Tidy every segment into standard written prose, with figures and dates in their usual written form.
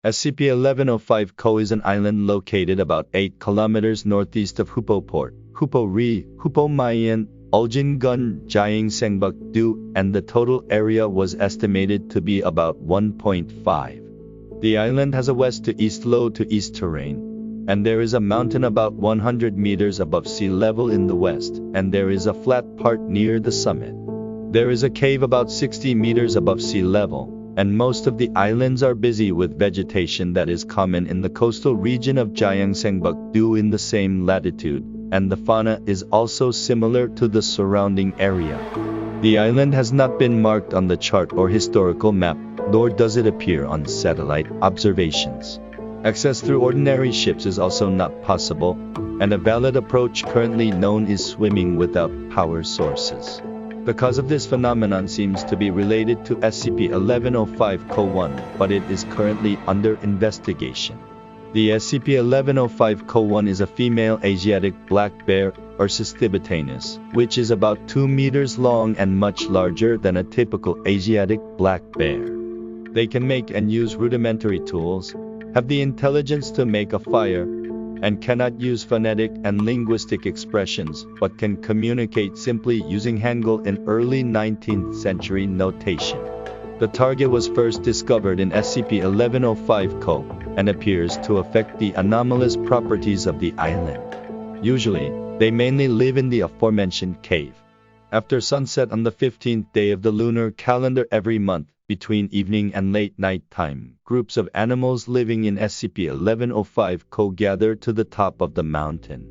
SCP-1105 Ko is an island located about 8 kilometers northeast of Hupo Port, Hupo Ri, Hupo Mayan, Uljin Gun, Jiang Sengbuk Du, and the total area was estimated to be about 1.5. The island has a west to east low to east terrain, and there is a mountain about 100 meters above sea level in the west, and there is a flat part near the summit. There is a cave about 60 meters above sea level, and most of the islands are busy with vegetation that is common in the coastal region of Jiang Sengbuk Du in the same latitude, and the fauna is also similar to the surrounding area. The island has not been marked on the chart or historical map, nor does it appear on satellite observations. Access through ordinary ships is also not possible, and a valid approach currently known is swimming without power sources. The cause of this phenomenon seems to be related to SCP-1105-1, but it is currently under investigation. The SCP-1105-1 is a female Asiatic black bear, or Cystibotanus, which is about 2 meters long and much larger than a typical Asiatic black bear. They can make and use rudimentary tools, have the intelligence to make a fire, and cannot use phonetic and linguistic expressions, but can communicate simply using Hangul in early 19th century notation. The target was first discovered in SCP-1105-Co, and appears to affect the anomalous properties of the island. Usually, they mainly live in the aforementioned cave. After sunset on the 15th day of the lunar calendar every month, between evening and late night time, groups of animals living in SCP-1105-Co gather to the top of the mountain.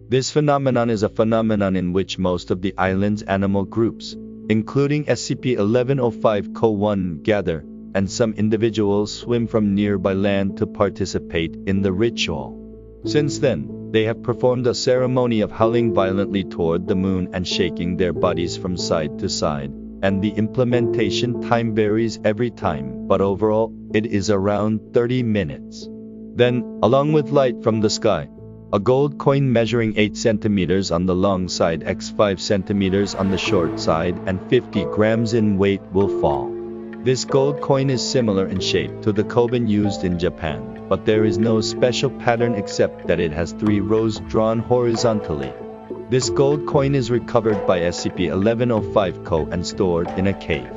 This phenomenon is a phenomenon in which most of the island's animal groups, including SCP-1105-Co-1, gather, and some individuals swim from nearby land to participate in the ritual. Since then, they have performed a ceremony of howling violently toward the moon and shaking their bodies from side to side, and the implementation time varies every time, but overall, it is around 30 minutes. Then, along with light from the sky, a gold coin measuring 8 centimeters on the long side x 5 centimeters on the short side and 50 grams in weight will fall. This gold coin is similar in shape to the koban used in Japan, but there is no special pattern except that it has 3 rows drawn horizontally. This gold coin is recovered by SCP-1105-Co and stored in a cave.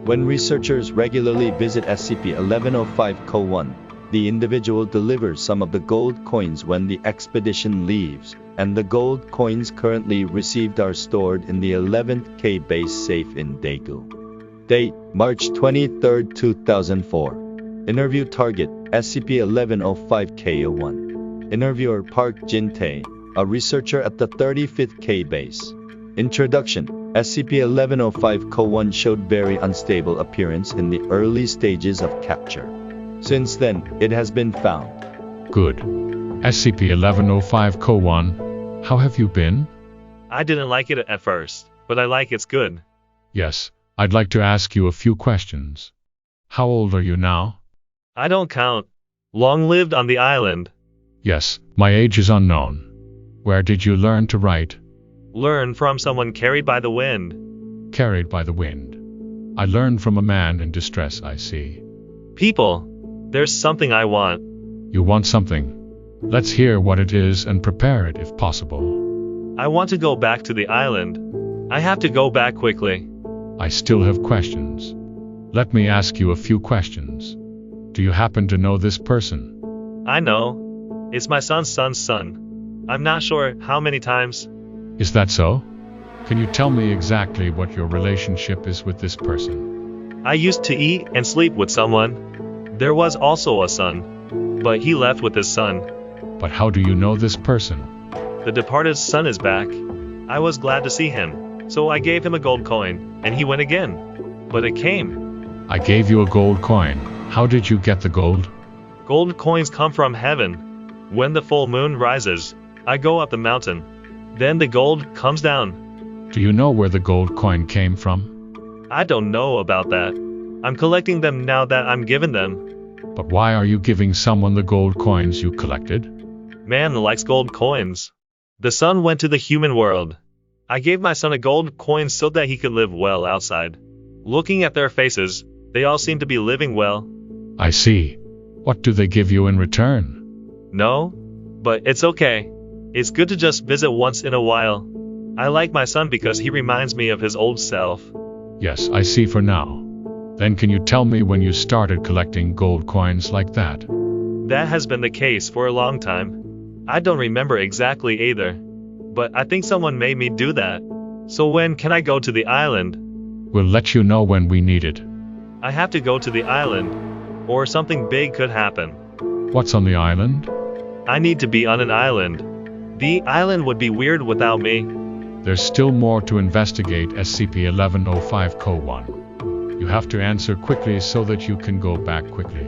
When researchers regularly visit SCP-1105-Co-1, the individual delivers some of the gold coins when the expedition leaves, and the gold coins currently received are stored in the 11th K base safe in Daegu. Date: March 23, 2004. Interview target: SCP-1105-K-01. Interviewer: Park Jin-tae, a researcher at the 35th K base. Introduction: SCP-1105-Co-1 showed very unstable appearance in the early stages of capture. Since then, it has been found. Good. SCP-1105-Co-1, how have you been? I didn't like it at first, but I like it's good. Yes, I'd like to ask you a few questions. How old are you now? I don't count. Long lived on the island. Yes, my age is unknown. Where did you learn to write? Learn from someone carried by the wind. Carried by the wind. I learned from a man in distress, I see. People, there's something I want. You want something? Let's hear what it is and prepare it if possible. I want to go back to the island. I have to go back quickly. I still have questions. Let me ask you a few questions. Do you happen to know this person? I know. It's my son's son. I'm not sure how many times. Is that so? Can you tell me exactly what your relationship is with this person? I used to eat and sleep with someone. There was also a son, but he left with his son. But how do you know this person? The departed son is back. I was glad to see him, so I gave him a gold coin, and he went again. But it came. I gave you a gold coin. How did you get the gold? Gold coins come from heaven. When the full moon rises, I go up the mountain. Then the gold comes down. Do you know where the gold coin came from? I don't know about that. I'm collecting them now that I'm given them. But why are you giving someone the gold coins you collected? Man likes gold coins. The son went to the human world. I gave my son a gold coin so that he could live well outside. Looking at their faces, they all seem to be living well. I see. What do they give you in return? No? But it's okay. It's good to just visit once in a while. I like my son because he reminds me of his old self. Yes, I see for now. Then can you tell me when you started collecting gold coins like that? That has been the case for a long time. I don't remember exactly either. But I think someone made me do that. So when can I go to the island? We'll let you know when we need it. I have to go to the island, or something big could happen. What's on the island? I need to be on an island. The island would be weird without me. There's still more to investigate SCP-1105-1. You have to answer quickly so that you can go back quickly.